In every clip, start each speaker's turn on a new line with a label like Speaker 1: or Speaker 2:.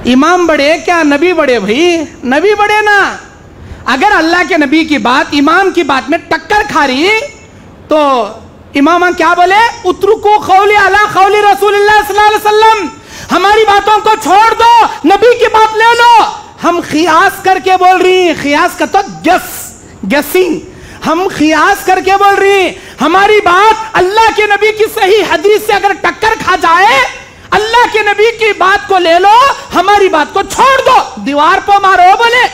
Speaker 1: इमाम बड़े क्या नबी बड़े भाई? नबी बड़े ना। अगर अल्लाह के नबी की बात इमाम की बात में टक्कर खा रही तो इमाम क्या बोले? उतरुकू खौली अला खौली रसूलुल्लाह सल्लल्लाहु अलैहि वसल्लम, हमारी बातों को छोड़ दो, नबी की बात ले लो। हम खियास करके बोल रही हैं, खियास का तो गेसिंग, हम खियास करके बोल रही हैं। हमारी बात अल्लाह के नबी की सही हदीस से अगर टक्कर खा जाए, अल्लाह के नबी की बात को ले लो, हमारी बात को छोड़ दो, दीवार पर मारो। बोले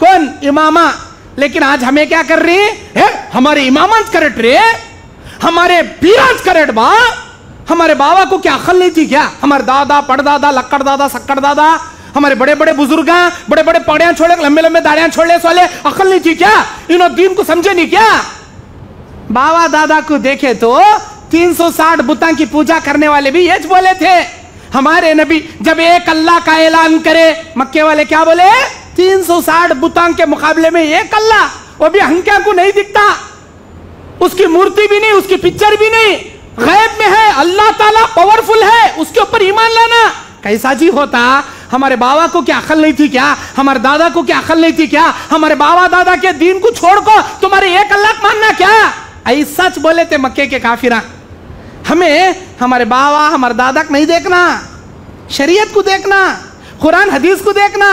Speaker 1: कौन? इमामा। लेकिन आज हमें क्या कर रही है? हमारे इमामात करेक्ट रे, हमारे पीराज करेक्ट बा। हमारे बाबा को क्या अकल नहीं थी क्या? हमारे दादा पड़दादा लक्कड़ दादा सक्कड़ दादा, हमारे बड़े बड़े बुजुर्ग, बड़े बड़े पौड़ियां छोड़े, लंबे लंबे दाढ़ियां छोड़ने वाले अकल नहीं थी क्या? इन्होंने दीन को समझे नहीं क्या? बाबा दादा को देखे तो 360 बुतों की पूजा करने वाले भी ये बोले थे। हमारे नबी जब एक अल्लाह का ऐलान करे, मक्के वाले क्या बोले? 360 बुतों के मुकाबले में एक अल्लाह, वो भी हंकिया को नहीं दिखता, उसकी मूर्ति भी नहीं, उसकी पिक्चर भी नहीं, गैब में है, अल्लाह ताला पावरफुल है, उसके ऊपर ईमान लाना कैसा जी होता? हमारे बाबा को क्या अकल नहीं थी क्या? हमारे दादा को क्या अकल नहीं थी क्या? हमारे बाबा दादा के दीन को छोड़ को तुम्हारे एक अल्लाह मानना क्या? ऐसा सच बोले थे मक्के के काफिरा। हमें हमारे बाबा हमारे दादा को नहीं देखना, शरीयत को देखना, कुरान हदीस को देखना।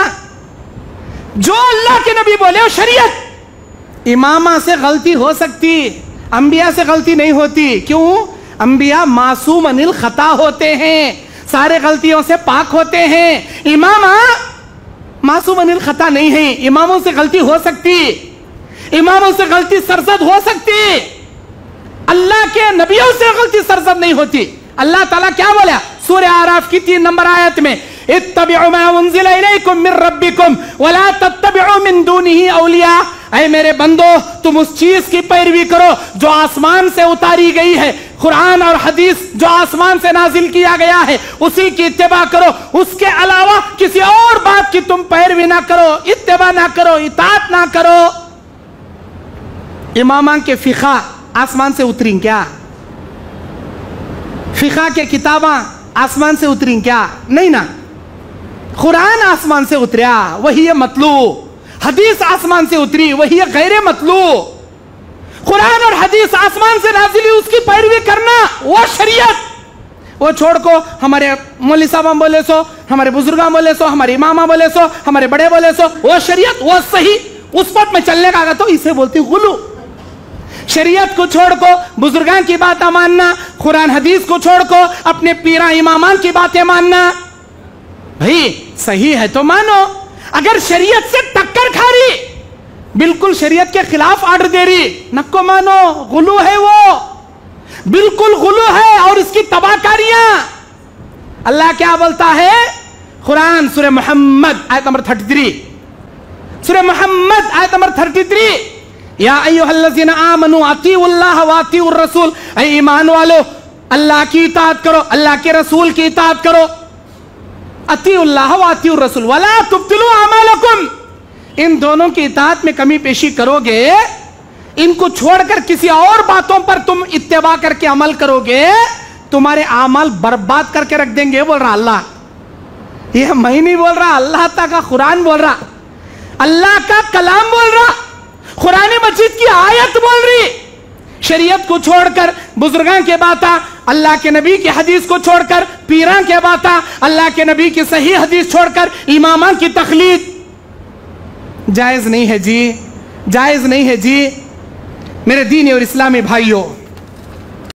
Speaker 1: जो अल्लाह के नबी बोले वो शरीयत। इमामा से गलती हो सकती, अंबिया से गलती नहीं होती। क्यों? अंबिया मासूम अनिल खता होते हैं, सारे गलतियों से पाक होते हैं। इमामा मासूम अनिल खता नहीं है, इमामों से गलती हो सकती, इमामों से गलती सरजद हो सकती, अल्लाह के नबियों से गलती सरजद नहीं होती। अल्लाह ताला क्या बोला सूरह आराफ की 3 नंबर आयत में? इत्तबिउ मा उन्ज़िला इलैकुम मिर रब्बिकुम वला तत्तबिउ मिन दूनिही औलिया। ऐ मेरे बंदो, तुम उस चीज की पैरवी करो जो आसमान से उतारी गई है, कुरान और हदीस जो आसमान से नाजिल किया गया है, उसी की इत्तिबा करो। उसके अलावा किसी और बात की तुम पैरवी ना करो, इत्तिबा ना करो, इताअत ना करो। इमामा के फिक़ा आसमान से उतरी क्या? फिक़ा के किताबा आसमान से उतरी क्या? नहीं ना। कुरान आसमान से उतरा, वही है मतलू। हदीस आसमान से उतरी, वही है गैर मतलू। कुरान और हदीस आसमान से नाजिल हुई, उसकी पैरवी करना वो शरीयत। वो छोड़ को हमारे मौलवी साहब बोले सो, हमारे बुजुर्ग बोले सो, हमारे इमामा बोले सो, हमारे बड़े बोले सो, वो शरीयत, वो सही, उस पथ में चलने का तो इसे बोलती गुलू। शरीयत को छोड़ को बुजुर्गां की बातें मानना, कुरान हदीस को छोड़ को अपने पीरा इमामान की बातें मानना। भाई सही है तो मानो, अगर शरीयत से टक्कर खा रही, बिल्कुल शरीयत के खिलाफ आर्डर दे रही, नको मानो, गुलू है वो, बिल्कुल गुलू है। और इसकी तबाहकारियां अल्लाह क्या बोलता है? कुरान सूरह मोहम्मद आयत नंबर 33, सूरह मोहम्मद आयत नंबर 33, या अय्युहल्लज़ीना आमनू अतीउल्लाह व अतीउर रसूल, ऐ ईमान वालो अल्लाह की इताअत करो, अल्लाह के रसूल की इताअत करो। अतीउल्लाह व अतीउर रसूल वला तुब्तिलू अमालकुम, इन दोनों की इताअत में कमी पेशी करोगे, इनको छोड़कर किसी और बातों पर तुम इत्तिबा करके अमल करोगे, तुम्हारे अमल बर्बाद करके रख देंगे। बोल रहा अल्लाह। यह मैं नहीं बोल रहा, अल्लाह का कुरान बोल रहा, अल्लाह का कलाम बोल रहा, कुरान मजीद की आयत बोल रही। शरीयत को छोड़कर बुजुर्गां के बाता, अल्लाह के नबी की हदीस को छोड़कर पीरां के बाता, अल्लाह के नबी की सही हदीस छोड़कर इमामा की तकलीद जायज नहीं है जी, जायज नहीं है जी। मेरे दीनी और इस्लामी भाइयों,